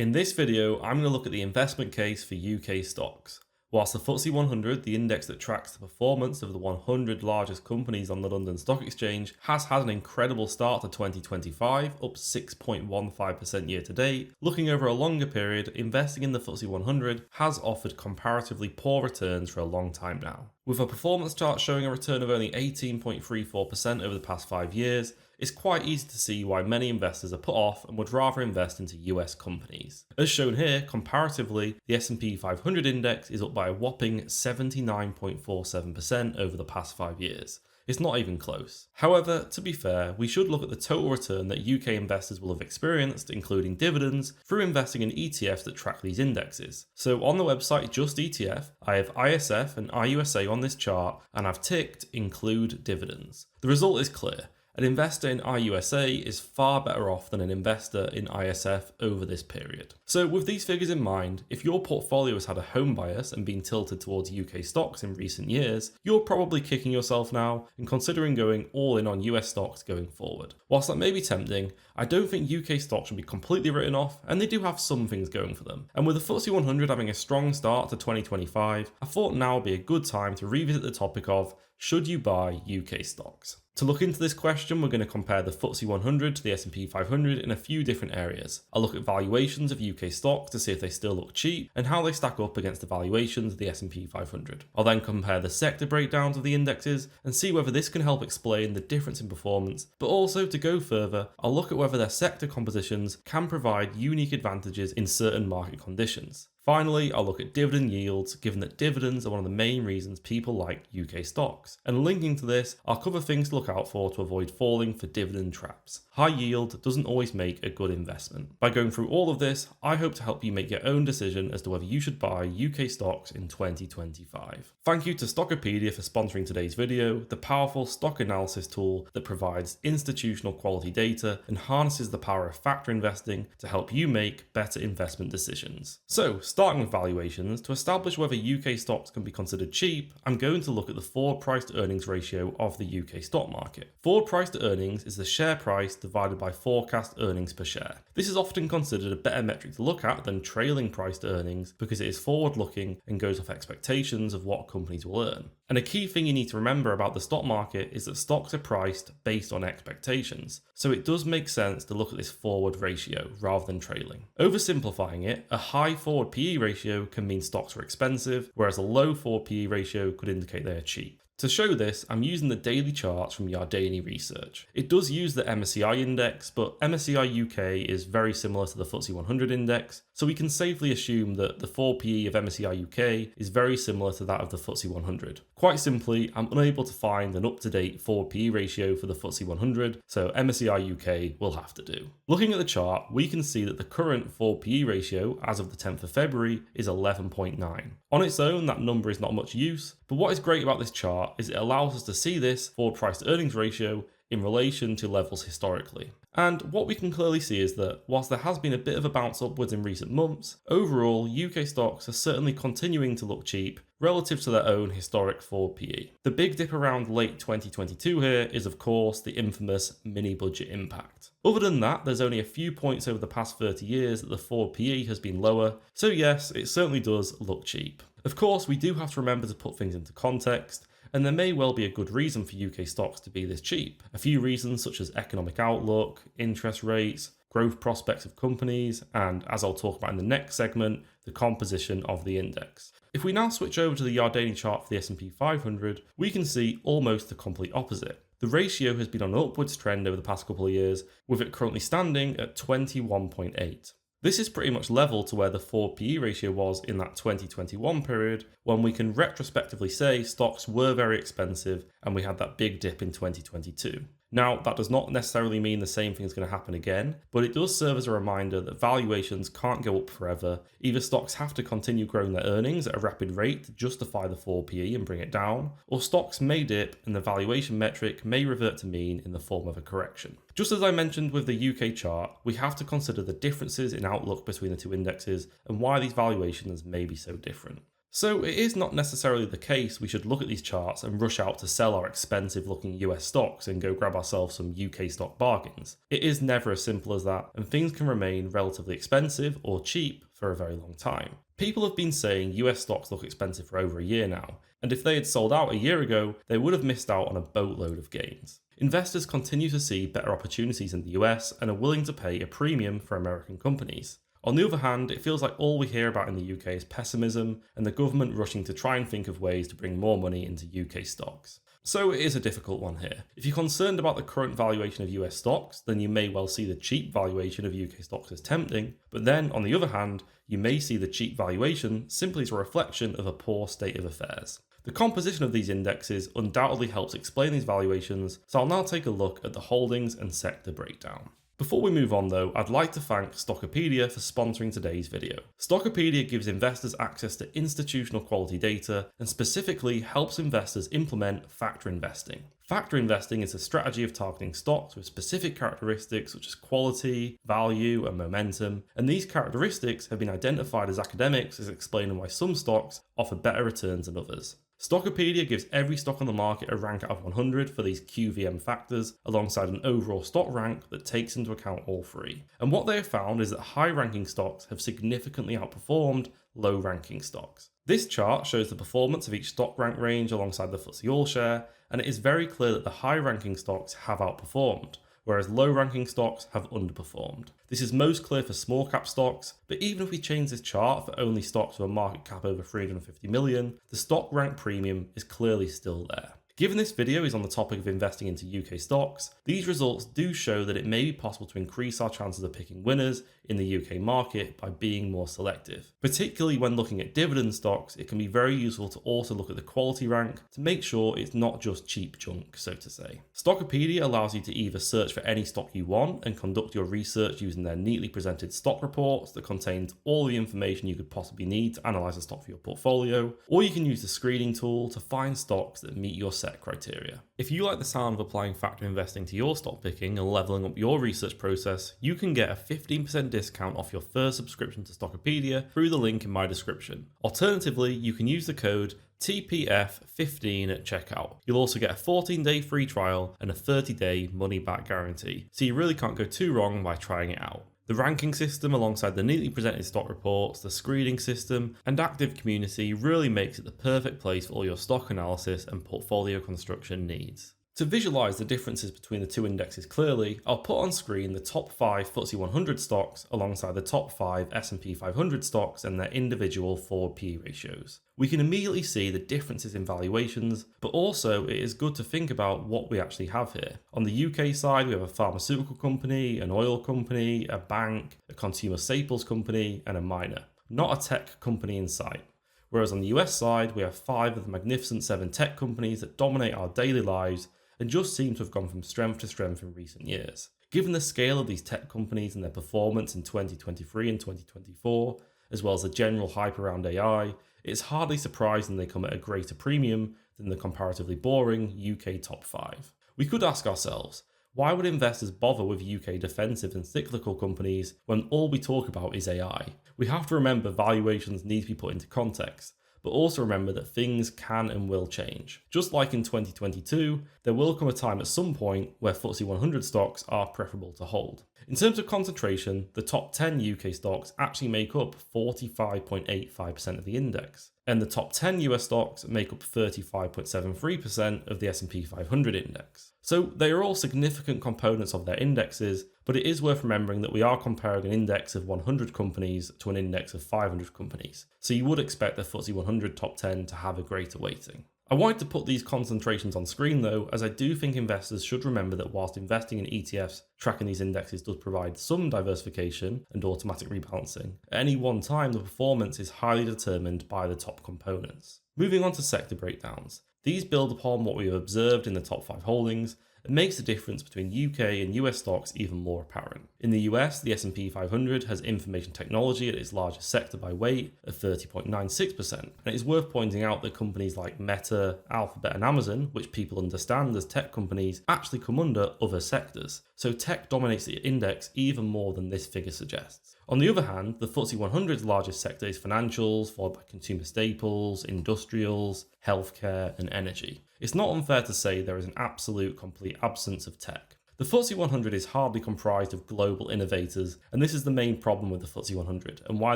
In this video, I'm going to look at the investment case for UK stocks. Whilst the FTSE 100, the index that tracks the performance of the 100 largest companies on the London Stock Exchange, has had an incredible start to 2025, up 6.15% year to date, looking over a longer period, investing in the FTSE 100 has offered comparatively poor returns for a long time now. With a performance chart showing a return of only 18.34% over the past 5 years, it's quite easy to see why many investors are put off and would rather invest into US companies. As shown here, comparatively, the S&P 500 index is up by a whopping 79.47% over the past 5 years. It's not even close. However, to be fair, we should look at the total return that UK investors will have experienced, including dividends, through investing in ETFs that track these indexes. So on the website Just ETF, I have ISF and IUSA on this chart, and I've ticked Include Dividends. The result is clear. An investor in IUSA is far better off than an investor in ISF over this period. So with these figures in mind, if your portfolio has had a home bias and been tilted towards UK stocks in recent years, you're probably kicking yourself now and considering going all in on US stocks going forward. Whilst that may be tempting, I don't think UK stocks should be completely written off, and they do have some things going for them. And with the FTSE 100 having a strong start to 2025, I thought now would be a good time to revisit the topic of, should you buy UK stocks? To look into this question, we're going to compare the FTSE 100 to the S&P 500 in a few different areas. I'll look at valuations of UK stocks to see if they still look cheap and how they stack up against the valuations of the S&P 500. I'll then compare the sector breakdowns of the indexes and see whether this can help explain the difference in performance, but also to go further, I'll look at whether their sector compositions can provide unique advantages in certain market conditions. Finally, I'll look at dividend yields, given that dividends are one of the main reasons people like UK stocks. And linking to this, I'll cover things to look out for to avoid falling for dividend traps. High yield doesn't always make a good investment. By going through all of this, I hope to help you make your own decision as to whether you should buy UK stocks in 2025. Thank you to Stockopedia for sponsoring today's video, the powerful stock analysis tool that provides institutional quality data and harnesses the power of factor investing to help you make better investment decisions. So, starting with valuations, to establish whether UK stocks can be considered cheap, I'm going to look at the forward price to earnings ratio of the UK stock market. Forward price to earnings is the share price divided by forecast earnings per share. This is often considered a better metric to look at than trailing price to earnings because it is forward looking and goes off expectations of what companies will earn. And a key thing you need to remember about the stock market is that stocks are priced based on expectations. So it does make sense to look at this forward ratio rather than trailing. Oversimplifying it, a high forward PE ratio can mean stocks are expensive, whereas a low forward PE ratio could indicate they are cheap. To show this, I'm using the daily charts from Yardeni Research. It does use the MSCI index, but MSCI UK is very similar to the FTSE 100 index, so we can safely assume that the forward PE of MSCI UK is very similar to that of the FTSE 100. Quite simply, I'm unable to find an up-to-date forward PE ratio for the FTSE 100, so MSCI UK will have to do. Looking at the chart, we can see that the current forward PE ratio, as of the 10th of February, is 11.9. On its own, that number is not much use, but what is great about this chart is it allows us to see this forward price to earnings ratio in relation to levels historically. And what we can clearly see is that, whilst there has been a bit of a bounce upwards in recent months, overall UK stocks are certainly continuing to look cheap relative to their own historic forward PE. The big dip around late 2022 here is of course the infamous mini budget impact. Other than that, there's only a few points over the past 30 years that the forward PE has been lower, so yes, it certainly does look cheap. Of course, we do have to remember to put things into context, and there may well be a good reason for UK stocks to be this cheap. A few reasons such as economic outlook, interest rates, growth prospects of companies, and as I'll talk about in the next segment, the composition of the index. If we now switch over to the Yardeni chart for the S&P 500, we can see almost the complete opposite. The ratio has been on an upwards trend over the past couple of years, with it currently standing at 21.8. This is pretty much level to where the forward PE ratio was in that 2021 period, when we can retrospectively say stocks were very expensive and we had that big dip in 2022. Now, that does not necessarily mean the same thing is going to happen again, but it does serve as a reminder that valuations can't go up forever. Either stocks have to continue growing their earnings at a rapid rate to justify the forward PE and bring it down, or stocks may dip and the valuation metric may revert to mean in the form of a correction. Just as I mentioned with the UK chart, we have to consider the differences in outlook between the two indexes and why these valuations may be so different. So it is not necessarily the case we should look at these charts and rush out to sell our expensive looking US stocks and go grab ourselves some UK stock bargains. It is never as simple as that, and things can remain relatively expensive or cheap for a very long time. People have been saying US stocks look expensive for over a year now, and if they had sold out a year ago, they would have missed out on a boatload of gains. Investors continue to see better opportunities in the US and are willing to pay a premium for American companies. On the other hand, it feels like all we hear about in the UK is pessimism and the government rushing to try and think of ways to bring more money into UK stocks. So it is a difficult one here. If you're concerned about the current valuation of US stocks, then you may well see the cheap valuation of UK stocks as tempting, but then on the other hand, you may see the cheap valuation simply as a reflection of a poor state of affairs. The composition of these indexes undoubtedly helps explain these valuations, so I'll now take a look at the holdings and sector breakdown. Before we move on though, I'd like to thank Stockopedia for sponsoring today's video. Stockopedia gives investors access to institutional quality data and specifically helps investors implement factor investing. Factor investing is a strategy of targeting stocks with specific characteristics such as quality, value, and momentum, and these characteristics have been identified as academics as explaining why some stocks offer better returns than others. Stockopedia gives every stock on the market a rank out of 100 for these QVM factors, alongside an overall stock rank that takes into account all three. And what they have found is that high-ranking stocks have significantly outperformed low-ranking stocks. This chart shows the performance of each stock rank range alongside the FTSE All-Share, and it is very clear that the high-ranking stocks have outperformed, whereas low-ranking stocks have underperformed. This is most clear for small-cap stocks, but even if we change this chart for only stocks with a market cap over 350 million, the stock rank premium is clearly still there. Given this video is on the topic of investing into UK stocks, these results do show that it may be possible to increase our chances of picking winners in the UK market by being more selective. Particularly when looking at dividend stocks, it can be very useful to also look at the quality rank to make sure it's not just cheap junk, so to say. Stockopedia allows you to either search for any stock you want and conduct your research using their neatly presented stock reports that contains all the information you could possibly need to analyze a stock for your portfolio, or you can use the screening tool to find stocks that meet your set criteria. If you like the sound of applying factor investing to your stock picking and leveling up your research process, you can get a 15% discount off your first subscription to Stockopedia through the link in my description. Alternatively, you can use the code TPF15 at checkout. You'll also get a 14-day free trial and a 30-day money-back guarantee, so you really can't go too wrong by trying it out. The ranking system alongside the neatly presented stock reports, the screening system, and active community really makes it the perfect place for all your stock analysis and portfolio construction needs. To visualize the differences between the two indexes clearly, I'll put on screen the top 5 FTSE 100 stocks alongside the top 5 S&P 500 stocks and their individual forward PE ratios. We can immediately see the differences in valuations, but also it is good to think about what we actually have here. On the UK side, we have a pharmaceutical company, an oil company, a bank, a consumer staples company, and a miner. Not a tech company in sight. Whereas on the US side, we have 5 of the magnificent 7 tech companies that dominate our daily lives and just seem to have gone from strength to strength in recent years. Given the scale of these tech companies and their performance in 2023 and 2024, as well as the general hype around AI, it's hardly surprising they come at a greater premium than the comparatively boring UK top 5. We could ask ourselves, why would investors bother with UK defensive and cyclical companies when all we talk about is AI? We have to remember valuations need to be put into context, but also remember that things can and will change. Just like in 2022, there will come a time at some point where FTSE 100 stocks are preferable to hold. In terms of concentration, the top 10 UK stocks actually make up 45.85% of the index, and the top 10 US stocks make up 35.73% of the S&P 500 index. So they are all significant components of their indexes, but it is worth remembering that we are comparing an index of 100 companies to an index of 500 companies, so you would expect the FTSE 100 top 10 to have a greater weighting. I wanted to put these concentrations on screen though, as I do think investors should remember that whilst investing in ETFs tracking these indexes does provide some diversification and automatic rebalancing, at any one time the performance is highly determined by the top components. Moving on to sector breakdowns. These build upon what we have observed in the top 5 holdings and makes the difference between UK and US stocks even more apparent. In the US, the S&P 500 has information technology at its largest sector by weight at 30.96%. And it is worth pointing out that companies like Meta, Alphabet and Amazon, which people understand as tech companies, actually come under other sectors. So tech dominates the index even more than this figure suggests. On the other hand, the FTSE 100's largest sector is financials, followed by consumer staples, industrials, healthcare, and energy. It's not unfair to say there is an absolute complete absence of tech. The FTSE 100 is hardly comprised of global innovators, and this is the main problem with the FTSE 100 and why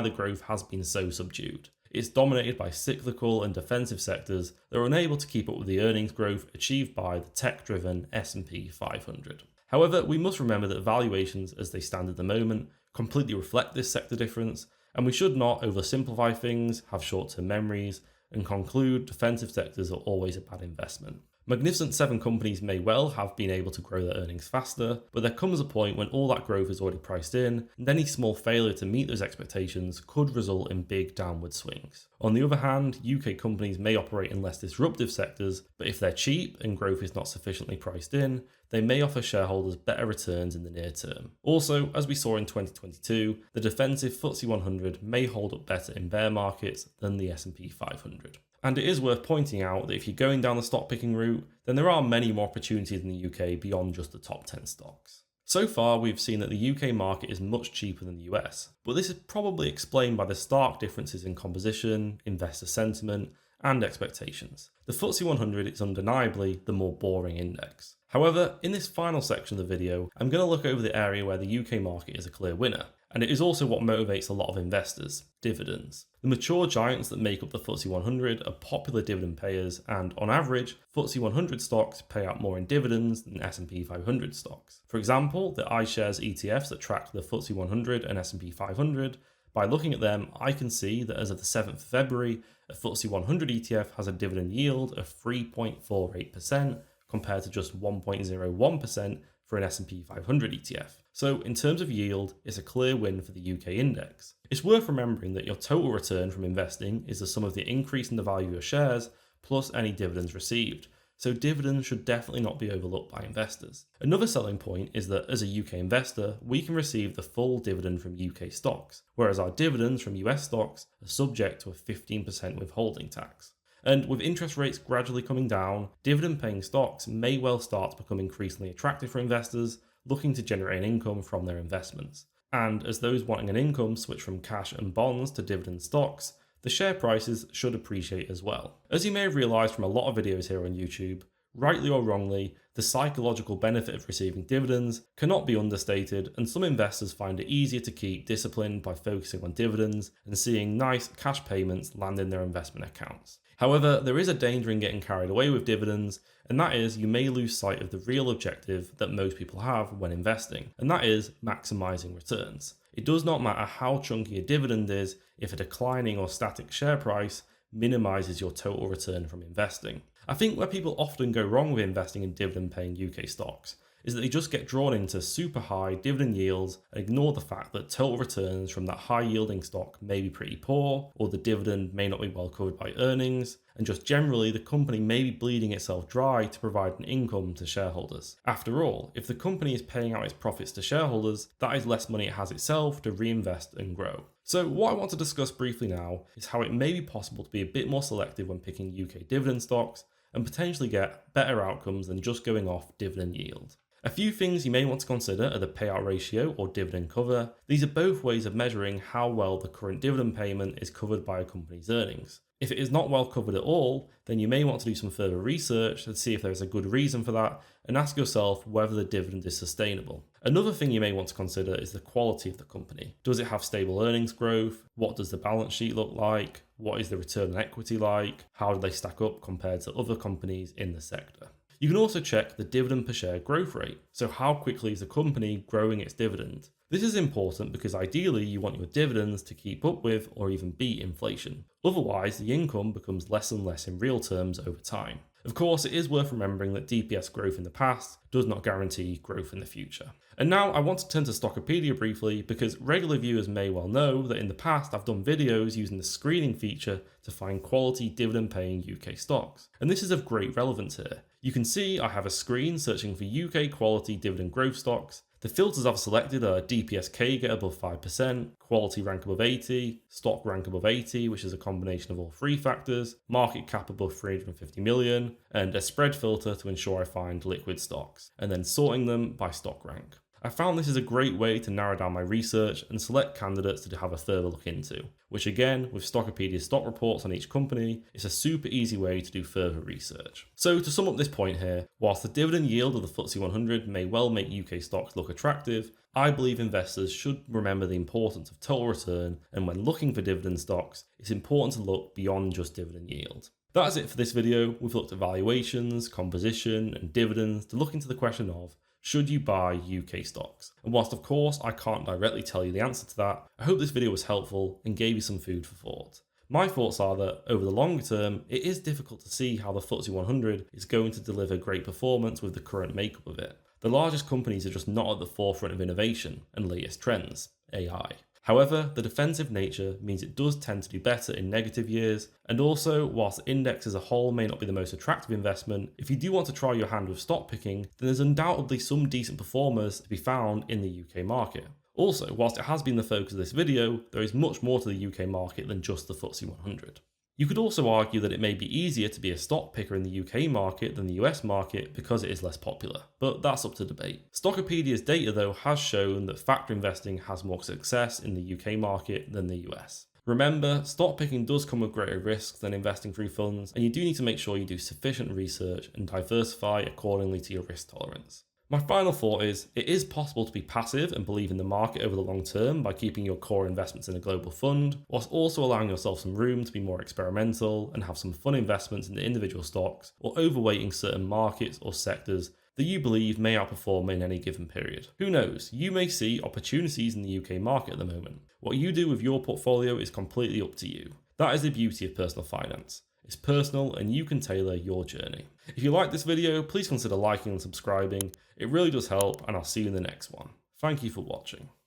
the growth has been so subdued. It's dominated by cyclical and defensive sectors that are unable to keep up with the earnings growth achieved by the tech-driven S&P 500. However, we must remember that valuations as they stand at the moment completely reflect this sector difference, and we should not oversimplify things, have short-term memories, and conclude defensive sectors are always a bad investment. Magnificent 7 companies may well have been able to grow their earnings faster, but there comes a point when all that growth is already priced in, and any small failure to meet those expectations could result in big downward swings. On the other hand, UK companies may operate in less disruptive sectors, but if they're cheap and growth is not sufficiently priced in, they may offer shareholders better returns in the near term. Also, as we saw in 2022, the defensive FTSE 100 may hold up better in bear markets than the S&P 500. And it is worth pointing out that if you're going down the stock picking route, then there are many more opportunities in the UK beyond just the top 10 stocks. So far, we've seen that the UK market is much cheaper than the US, but this is probably explained by the stark differences in composition, investor sentiment, and expectations. The FTSE 100 is undeniably the more boring index. However, in this final section of the video, I'm going to look over the area where the UK market is a clear winner, and it is also what motivates a lot of investors: dividends. The mature giants that make up the FTSE 100 are popular dividend payers, and on average, FTSE 100 stocks pay out more in dividends than S&P 500 stocks. For example, the iShares ETFs that track the FTSE 100 and S&P 500, by looking at them, I can see that as of the 7th of February, a FTSE 100 ETF has a dividend yield of 3.48% compared to just 1.01% for an S&P 500 ETF. So in terms of yield, it's a clear win for the UK index. It's worth remembering that your total return from investing is the sum of the increase in the value of your shares plus any dividends received. So dividends should definitely not be overlooked by investors. Another selling point is that as a UK investor, we can receive the full dividend from UK stocks, whereas our dividends from US stocks are subject to a 15% withholding tax. And with interest rates gradually coming down, dividend-paying stocks may well start to become increasingly attractive for investors looking to generate an income from their investments. And as those wanting an income switch from cash and bonds to dividend stocks, the share prices should appreciate as well. As you may have realised from a lot of videos here on YouTube, rightly or wrongly, the psychological benefit of receiving dividends cannot be understated, and some investors find it easier to keep disciplined by focusing on dividends and seeing nice cash payments land in their investment accounts. However, there is a danger in getting carried away with dividends, and that is you may lose sight of the real objective that most people have when investing, and that is maximising returns. It does not matter how chunky a dividend is if a declining or static share price minimises your total return from investing. I think where people often go wrong with investing in dividend-paying UK stocks is that they just get drawn into super high dividend yields and ignore the fact that total returns from that high yielding stock may be pretty poor, or the dividend may not be well covered by earnings, and just generally the company may be bleeding itself dry to provide an income to shareholders. After all, if the company is paying out its profits to shareholders, that is less money it has itself to reinvest and grow. So what I want to discuss briefly now is how it may be possible to be a bit more selective when picking UK dividend stocks and potentially get better outcomes than just going off dividend yield. A few things you may want to consider are the payout ratio or dividend cover. These are both ways of measuring how well the current dividend payment is covered by a company's earnings. If it is not well covered at all, then you may want to do some further research to see if there is a good reason for that and ask yourself whether the dividend is sustainable. Another thing you may want to consider is the quality of the company. Does it have stable earnings growth? What does the balance sheet look like? What is the return on equity like? How do they stack up compared to other companies in the sector? You can also check the dividend per share growth rate. So how quickly is the company growing its dividend? This is important because ideally you want your dividends to keep up with or even beat inflation. Otherwise, the income becomes less and less in real terms over time. Of course, it is worth remembering that DPS growth in the past does not guarantee growth in the future. And now I want to turn to Stockopedia briefly because regular viewers may well know that in the past I've done videos using the screening feature to find quality dividend paying UK stocks. And this is of great relevance here. You can see I have a screen searching for UK quality dividend growth stocks. The filters I've selected are DPS CAGR above 5%, quality rank above 80, stock rank above 80, which is a combination of all three factors, market cap above 350 million, and a spread filter to ensure I find liquid stocks, and then sorting them by stock rank. I found this is a great way to narrow down my research and select candidates to have a further look into, which again, with Stockopedia's stock reports on each company, is a super easy way to do further research. So to sum up this point here, whilst the dividend yield of the FTSE 100 may well make UK stocks look attractive, I believe investors should remember the importance of total return, and when looking for dividend stocks, it's important to look beyond just dividend yield. That is it for this video. We've looked at valuations, composition, and dividends to look into the question of, should you buy UK stocks? And whilst of course I can't directly tell you the answer to that, I hope this video was helpful and gave you some food for thought. My thoughts are that over the longer term, it is difficult to see how the FTSE 100 is going to deliver great performance with the current makeup of it. The largest companies are just not at the forefront of innovation and latest trends, AI. However, the defensive nature means it does tend to do better in negative years, and also, whilst the index as a whole may not be the most attractive investment, if you do want to try your hand with stock picking, then there's undoubtedly some decent performers to be found in the UK market. Also, whilst it has been the focus of this video, there is much more to the UK market than just the FTSE 100. You could also argue that it may be easier to be a stock picker in the UK market than the US market because it is less popular, but that's up to debate. Stockopedia's data though has shown that factor investing has more success in the UK market than the US. Remember, stock picking does come with greater risks than investing through funds, and you do need to make sure you do sufficient research and diversify accordingly to your risk tolerance. My final thought is, it is possible to be passive and believe in the market over the long term by keeping your core investments in a global fund, whilst also allowing yourself some room to be more experimental and have some fun investments into individual stocks, or overweighting certain markets or sectors that you believe may outperform in any given period. Who knows, you may see opportunities in the UK market at the moment. What you do with your portfolio is completely up to you. That is the beauty of personal finance. It's personal and you can tailor your journey. If you like this video, please consider liking and subscribing. It really does help, and I'll see you in the next one. Thank you for watching.